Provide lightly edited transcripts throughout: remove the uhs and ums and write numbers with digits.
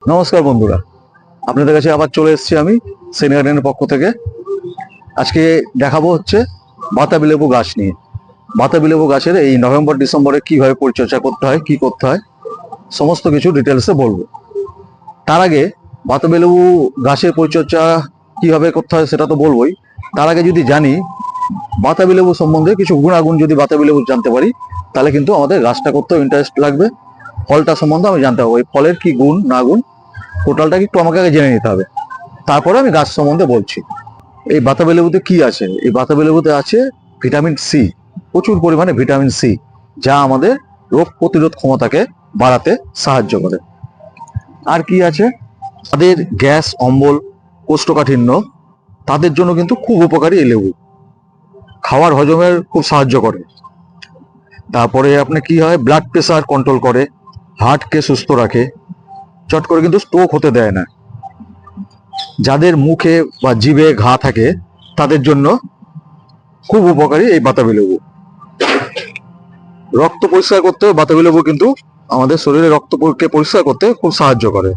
নমস্কার বন্ধুরা, আপনাদের কাছে আবার চলে এসেছি আমি সেন গার্ডেনের পক্ষ থেকে। আজকে দেখাবো হচ্ছে বাতাবি লেবু গাছ নিয়ে। বাতাবি লেবু গাছের এই নভেম্বর ডিসেম্বরে কিভাবে পরিচর্যা করতে হয়, কি করতে হয়, সমস্ত কিছু ডিটেলসে বলবো। তার আগে বাতাবি লেবু গাছের পরিচর্যা কিভাবে করতে হয় সেটা তো বলবোই। তার আগে যদি জানি বাতাবি লেবু সম্বন্ধে কিছু গুণাগুণ যদি বাতাবি লেবু জানতে পারি, তাহলে কিন্তু আমাদের গাছটা করতেও ইন্টারেস্ট লাগবে। ফলটা সম্বন্ধে আমি জানতে পারবো, এই ফলের কি গুণ না গুণ টোটালটা একটু আমাকে আগে জেনে নিতে হবে, তারপরে আমি গাছ সম্বন্ধে বলছি। এই বাতাবি লেবুতে কি আছে? এই বাতাবি লেবুতে আছে ভিটামিন সি, প্রচুর পরিমাণে ভিটামিন সি, যা আমাদের রোগ প্রতিরোধ ক্ষমতাকে বাড়াতে সাহায্য করে। আর কি আছে? তাদের গ্যাস, অম্বল, কোষ্ঠকাঠিন্য, তাদের জন্য কিন্তু খুব উপকারী এই লেবু। খাবার হজমের খুব সাহায্য করে। তারপরে আপনার কি হয়, ব্লাড প্রেশার কন্ট্রোল করে, হার্টকে সুস্থ রাখে, চট করে কিন্তু স্ট্রোক হতে দেয় না। যাদের মুখে বা জিভে ঘা থাকে তাদের জন্য খুব উপকারী এই বাতাবি লেবু। রক্ত পরিষ্কার করতে বাতাবি লেবু কিন্তু আমাদের শরীরে রক্তকে পরিষ্কার করতে খুব সাহায্য করে।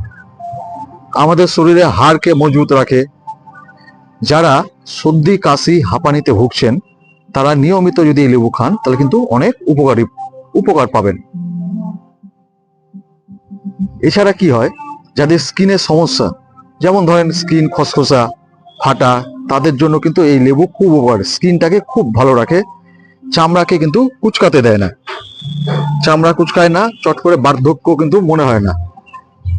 আমাদের শরীরে হাড়কে মজবুত রাখে। যারা সর্দি, কাশি, হাঁপানিতে ভুগছেন তারা নিয়মিত যদি এই লেবু খান তাহলে কিন্তু অনেক উপকার পাবেন। এছাড়া কি হয়, যাদের স্কিনের সমস্যা, যেমন ধরেন স্কিন খসখসা, ফাটা, তাদের জন্য কিন্তু এই লেবু খুব উপকার। স্কিনটাকে খুব ভালো রাখে, চামড়াকে কিন্তু কুচকাতে দেয় না, চামড়া কুচকায় না, চট করে বার্ধক্য কিন্তু মনে হয় না,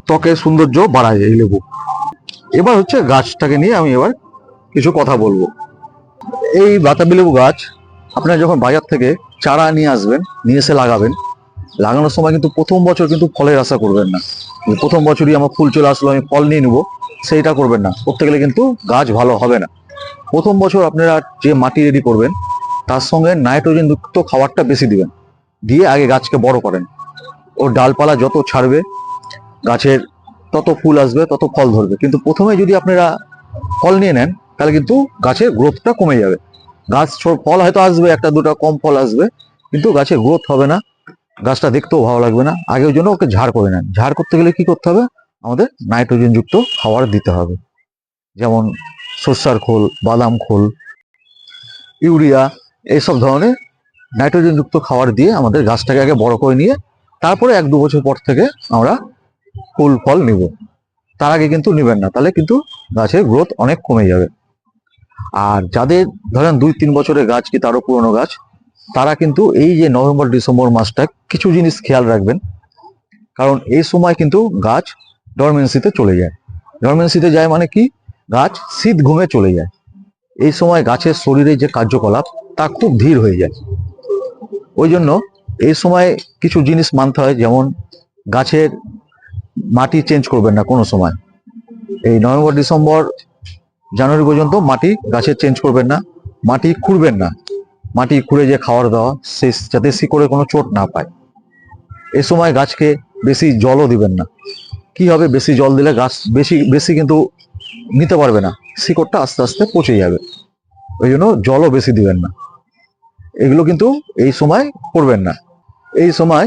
ত্বকের সৌন্দর্য বাড়ায় এই লেবু। এবার হচ্ছে গাছটাকে নিয়ে আমি এবার কিছু কথা বলবো। এই বাতাবি লেবু গাছ আপনারা যখন বাজার থেকে চারা নিয়ে আসবেন, নিয়ে এসে লাগাবেন, লাগানোর সময় কিন্তু প্রথম বছর কিন্তু ফলের আশা করবেন না। প্রথম বছরই আমার ফুল চলে আসলো, আমি ফল নিয়ে নেবো, সেইটা করবেন না। করতে গেলে কিন্তু গাছ ভালো হবে না। প্রথম বছর আপনারা যে মাটি রেডি করবেন তার সঙ্গে নাইট্রোজেন যুক্ত খাবারটা বেশি দিবেন, দিয়ে আগে গাছকে বড় করেন। ওর ডালপালা যত ছাড়বে গাছের তত ফুল আসবে, তত ফল ধরবে। কিন্তু প্রথমে যদি আপনারা ফল নিয়ে নেন তাহলে কিন্তু গাছের গ্রোথটা কমে যাবে। ফল হয়তো আসবে, একটা দুটো কম ফল আসবে, কিন্তু গাছের গ্রোথ হবে না, গাছটা দেখতেও ভালো লাগবে না। আগের জন্য ওকে ঝাড় করে নেন। ঝাড় করতে গেলে কি করতে হবে? আমাদের নাইট্রোজেন যুক্ত খাবার দিতে হবে, যেমন সর্ষার খোল, বাদাম খোল, ইউরিয়া, এইসব ধরনের নাইট্রোজেন যুক্ত খাবার দিয়ে আমাদের গাছটাকে আগে বড় করে নিয়ে তারপরে 1-2 বছর পর থেকে আমরা ফুল ফল নিব। তার আগে কিন্তু নিবেন না, তাহলে কিন্তু গাছের গ্রোথ অনেক কমে যাবে। আর যাদের ধরেন 2-3 বছরের গাছ কি তারও পুরনো গাছ, তারা কিন্তু এই যে নভেম্বর ডিসেম্বর মাসটা কিছু জিনিস খেয়াল রাখবেন। কারণ এই সময় কিন্তু গাছ ডরমেন্সিতে চলে যায়। ডরমেন্সিতে যায় মানে কি? গাছ শীত ঘুমে চলে যায়। এই সময় গাছের শরীরে যে কার্যকলাপ তা খুব ধীর হয়ে যায়। ওই জন্য এই সময় কিছু জিনিস মানতে হয়, যেমন গাছের মাটি চেঞ্জ করবেন না কোনো সময়। এই নভেম্বর ডিসেম্বর জানুয়ারি পর্যন্ত মাটি গাছের চেঞ্জ করবেন না, মাটি খুঁড়বেন না। মাটি খুঁড়ে যে খাবার দেওয়া, সে যাতে শিকড়ে কোনো চোট না পায়। এ সময় গাছকে বেশি জলও দিবেন না। কি হবে, বেশি জল দিলে গাছ বেশি বেশি কিন্তু নিতে পারবে না, শিকড়টা আস্তে আস্তে পচে যাবে। ওই জন্য জলও বেশি দিবেন না। এগুলো কিন্তু এই সময় করবেন না। এই সময়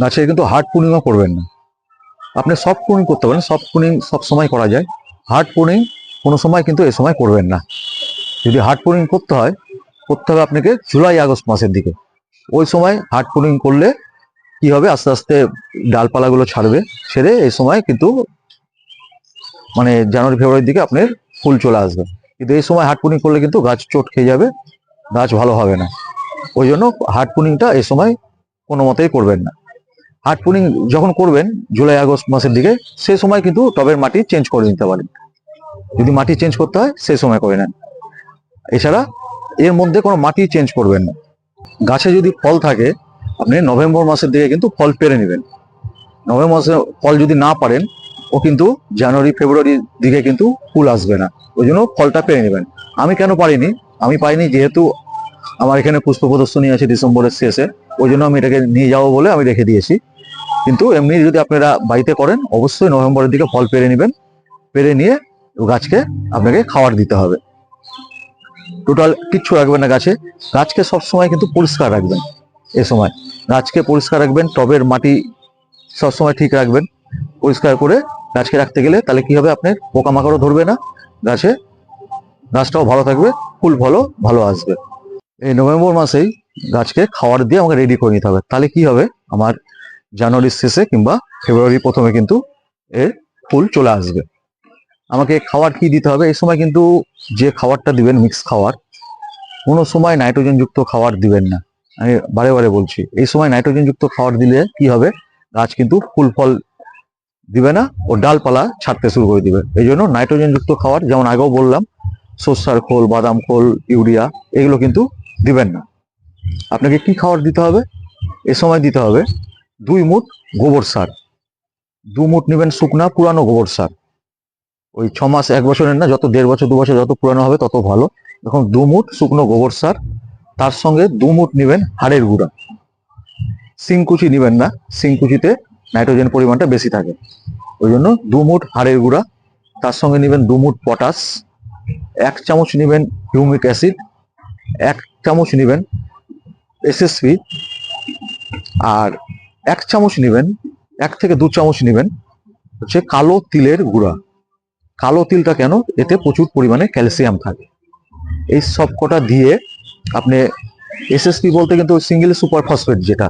গাছের কিন্তু হার্ড প্রুনিংও করবেন না। আপনি সফট প্রুনিং করতে পারেন, সফট প্রুনিং সব সময় করা যায়। হার্ড প্রুনিং কোনো সময় কিন্তু এই সময় করবেন না। যদি হার্ড প্রুনিং করতে হবে আপনাকে জুলাই আগস্ট মাসের দিকে। ওই সময় হার্ড প্রুনিং করলে কি হবে, আস্তে আস্তে ডালপালাগুলো ছাড়বে, ছেড়ে এই সময় কিন্তু মানে জানুয়ারি ফেব্রুয়ারির দিকে আপনার ফুল চলে আসবে। কিন্তু এই সময় হার্ড প্রুনিং করলে কিন্তু গাছ চোট খেয়ে যাবে, গাছ ভালো হবে না। ওই জন্য হার্ড প্রুনিংটা এই সময় কোনো মতেই করবেন না। হার্ড প্রুনিং যখন করবেন জুলাই আগস্ট মাসের দিকে, সেই সময় কিন্তু টবের মাটি চেঞ্জ করে নিতে পারেন। যদি মাটি চেঞ্জ করতে হয় সেই সময় করে নেন। এছাড়া এর মধ্যে কোনো মাটি চেঞ্জ করবেন না। গাছে যদি ফল থাকে আপনি নভেম্বর মাসের দিকে কিন্তু ফল পেরে নেবেন। নভেম্বর মাসে ফল যদি না পারেন, ও কিন্তু জানুয়ারি ফেব্রুয়ারির দিকে কিন্তু ফুল আসবে না। ওই জন্য ফলটা পেরে নেবেন। আমি কেন পারিনি? আমি পাইনি যেহেতু আমার এখানে পুষ্প প্রদর্শনী আছে ডিসেম্বরের শেষে, ওই জন্য আমি এটাকে নিয়ে যাবো বলে আমি রেখে দিয়েছি। কিন্তু এমনি যদি আপনারা বাড়িতে করেন অবশ্যই নভেম্বরের দিকে ফল পেরে নেবেন। পেরে নিয়ে গাছকে আপনাকে খাবার দিতে হবে। টোটাল কিচ্ছু রাখবেন না গাছে। গাছকে সবসময় কিন্তু পরিষ্কার রাখবেন। এ সময় গাছকে পরিষ্কার রাখবেন, টবের মাটি সবসময় ঠিক রাখবেন। পরিষ্কার করে গাছকে রাখতে গেলে তাহলে কি হবে, আপনার পোকামাকড়ও ধরবে না গাছে, গাছটাও ভালো থাকবে, ফুল ফলও ভালো আসবে। এই নভেম্বর মাসেই গাছকে খাবার দিয়ে আমাকে রেডি করে নিতে হবে, তাহলে কি হবে, আমার জানুয়ারির শেষে কিংবা ফেব্রুয়ারির প্রথমে কিন্তু এর ফুল চলে আসবে। আমাকে খাবার কি দিতে হবে, এই সময় কিন্তু যে খাবারটা দিবেন মিক্স খাবার, কোনো সময় নাইট্রোজেন যুক্ত খাবার দিবেন না। আমি বারে বারে বলছি, এই সময় নাইট্রোজেন যুক্ত খাবার দিলে কি হবে, গাছ কিন্তু ফুল ফল দিবে না ও ডালপালা ছাড়তে শুরু করে দিবে। এই জন্য নাইট্রোজেন যুক্ত খাবার, যেমন আগেও বললাম, সর্ষার খোল, বাদাম খোল, ইউরিয়া, এগুলো কিন্তু দিবেন না। আপনাকে কি খাবার দিতে হবে, এ সময় দিতে হবে 2 মুঠ গোবর সার। 2 মুঠ নেবেন শুকনা পুরানো গোবর সার, ওই 6 মাস 1 বছরের না, যত 1.5 বছর 2 বছর যত পুরানো হবে তত ভালো। এখন 2 মুঠ শুকনো গোবর সার, তার সঙ্গে 2 মুঠ নেবেন হাড়ের গুঁড়া। শিংকুচি নেবেন না, শিংকুচিতে নাইট্রোজেন পরিমাণটা বেশি থাকে, ওই জন্য 2 মুঠ হাড়ের গুঁড়া। তার সঙ্গে নেবেন 2 মুঠ পটাশ, 1 চামচ নেবেন হিউমিক অ্যাসিড, 1 চামচ নেবেন এসএসপি, আর 1 চামচ নেবেন, 1 থেকে 2 চামচ নেবেন হচ্ছে কালো তিলের গুঁড়া। কালো তিলটা কেন, এতে প্রচুর পরিমাণে ক্যালসিয়াম থাকে। এই সব কটা দিয়ে আপনি, এসএসপি বলতে কিন্তু ওই সিঙ্গেল সুপার ফসফেট, যেটা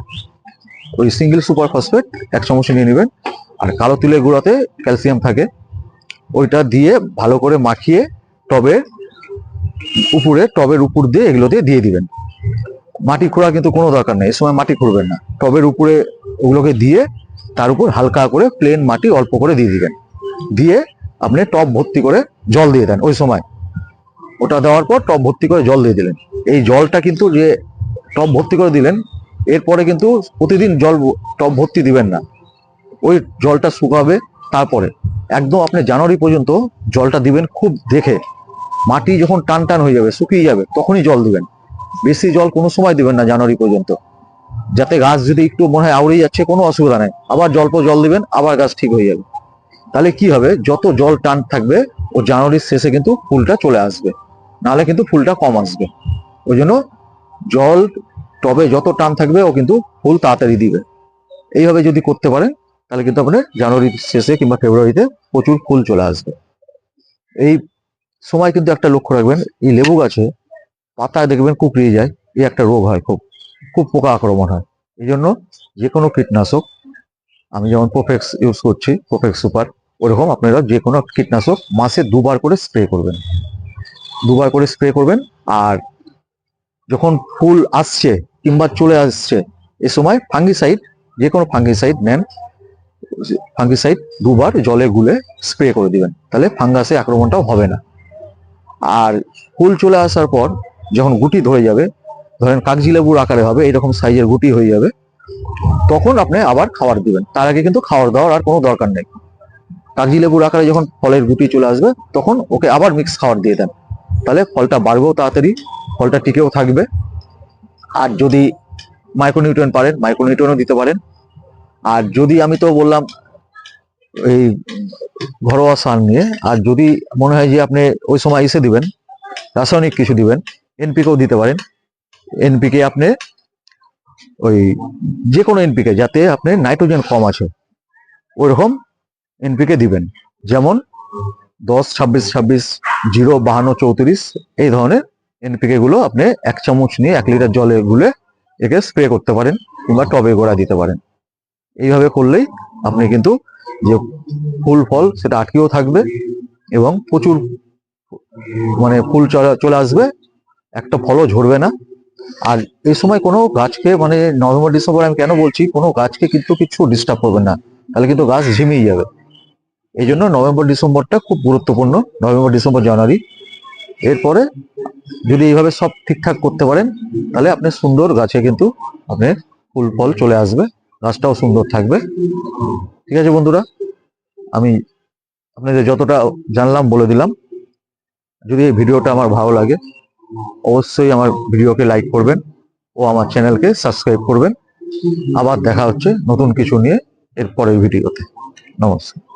ওই সিঙ্গেল সুপার ফসফেট 1 চামচ নিয়ে নেবেন, আর কালো তিলের গুঁড়াতে ক্যালসিয়াম থাকে, ওইটা দিয়ে ভালো করে মাখিয়ে টবের উপর দিয়ে এগুলো দিয়ে দিবেন। মাটি খোঁড়া কিন্তু কোনো দরকার নেই, এই সময় মাটি খুঁড়বেন না, টবের উপরে ওগুলোকে দিয়ে তার উপর হালকা করে প্লেন মাটি অল্প করে দিয়ে দিবেন, দিয়ে আপনি টব ভর্তি করে জল দিয়ে দেন। ওই সময় ওটা দেওয়ার পর টব ভর্তি করে জল দিয়ে দিলেন। এই জলটা কিন্তু, যে টব ভর্তি করে দিলেন, এরপরে কিন্তু প্রতিদিন জল টব ভর্তি দিবেন না, ওই জলটা শুকাবে, তারপরে একদম আপনি জানুয়ারি পর্যন্ত জলটা দিবেন খুব দেখে। মাটি যখন টান টান হয়ে যাবে, শুকিয়ে যাবে, তখনই জল দিবেন। বেশি জল কোনো সময় দিবেন না জানুয়ারি পর্যন্ত, যাতে গাছ যদি একটু মনে হয় আউড়ে যাচ্ছে, কোনো অসুবিধা নেই, আবার জল দিবেন, আবার গাছ ঠিক হয়ে যাবে। তাহলে কি হবে, যত জল টান থাকবে ও জানুয়ারির শেষে কিন্তু ফুলটা চলে আসবে, নাহলে কিন্তু ফুলটা কম আসবে। ওই জন্য জল টবে যত টান থাকবে ও কিন্তু ফুল তাড়াতাড়ি দিবে। এইভাবে যদি করতে পারেন তাহলে কিন্তু আপনার জানুয়ারির শেষে কিংবা ফেব্রুয়ারিতে প্রচুর ফুল চলে আসবে। এই সময় কিন্তু একটা লক্ষ্য রাখবেন, এই লেবু গাছে পাতায় দেখবেন কুকড়িয়ে যায়, এই একটা রোগ হয়, খুব খুব পোকা আক্রমণ হয়। এই জন্য যে কোনো কীটনাশক, আমি যেমন প্রোফেক্স ইউজ করছি, প্রোফেক্স সুপার, ওরকম আপনারা যে কোনো কীটনাশক মাসে 2 বার করে স্প্রে করবেন, 2 বার করে স্প্রে করবেন। আর যখন ফুল আসছে কিংবা চলে আসছে, এ সময় ফাঙ্গিসাইড, যে কোনো ফাঙ্গিসাইড নেন, ফাঙ্গিসাইড 2 বার জলে গুলে স্প্রে করে দিবেন, তাহলে ফাঙ্গাসে আক্রমণটাও হবে না। আর ফুল চলে আসার পর যখন গুটি ধরে যাবে, ধরেন কাগজি লেবুর আকারে হবে, এরকম সাইজের গুটি হয়ে যাবে, তখন আপনি আবার খাবার দিবেন। তার আগে কিন্তু খাবার দেওয়ার আর কোনো দরকার নেই। কাগজি লেবুর আকারে যখন ফলের গুটি চলে আসবে, তখন ওকে আবার মিক্স খাবার দিয়ে দেন, তাহলে ফলটা বাড়বেও তাড়াতাড়ি, ফলটা টিকেও থাকবে। আর যদি মাইক্রোনিউট্রিয়েন্ট পারেন, মাইক্রোনিউট্রিয়েন্টও দিতে পারেন। আর যদি, আমি তো বললাম এই ঘরোয়া সার নিয়ে, আর যদি মনে হয় যে আপনি ওই সময় এসে দিবেন, রাসায়নিক কিছু দিবেন, এনপিকেও দিতে পারেন। এনপিকে আপনি ওই যে কোনো এনপিকে, যাতে আপনার নাইট্রোজেন কম আছে, ওইরকম এনপিকে দিবেন, যেমন 10-26-26, 0-52-34, এই ধরনের এনপিকে গুলো আপনি 1 চামচ নিয়ে 1 লিটার জলে গুলে একে স্প্রে করতে পারেন, কিংবা টবে গোড়া দিতে পারেন। এইভাবে করলেই আপনি কিন্তু যে ফুল ফল সেটা আটকেও থাকবে, এবং প্রচুর মানে ফুল চলে আসবে, একটা ফলও ঝরবে না। আর এই সময় কোনো গাছকে, মানে নভেম্বর ডিসেম্বর আমি কেন বলছি, কোনো গাছকে কিন্তু কিছু ডিস্টার্ব করবেন না, তাহলে কিন্তু গাছ ঝিমিয়ে যাবে। এই জন্য নভেম্বর ডিসেম্বরটা খুব গুরুত্বপূর্ণ, নভেম্বর ডিসেম্বর জানুয়ারি। এরপরে যদি এইভাবে সব ঠিকঠাক করতে পারেন, তাহলে আপনি সুন্দর গাছে কিন্তু আপনার ফুল ফল চলে আসবে, গাছটাও সুন্দর থাকবে। ঠিক আছে বন্ধুরা, আমি আপনাদের যতটা জানলাম বলে দিলাম। যদি এই ভিডিওটা আমার ভালো লাগে, অবশ্যই আমার ভিডিওকে লাইক করবেন ও আমার চ্যানেলকে সাবস্ক্রাইব করবেন। আবার দেখা হচ্ছে নতুন কিছু নিয়ে এর পরের ভিডিওতে। নমস্কার।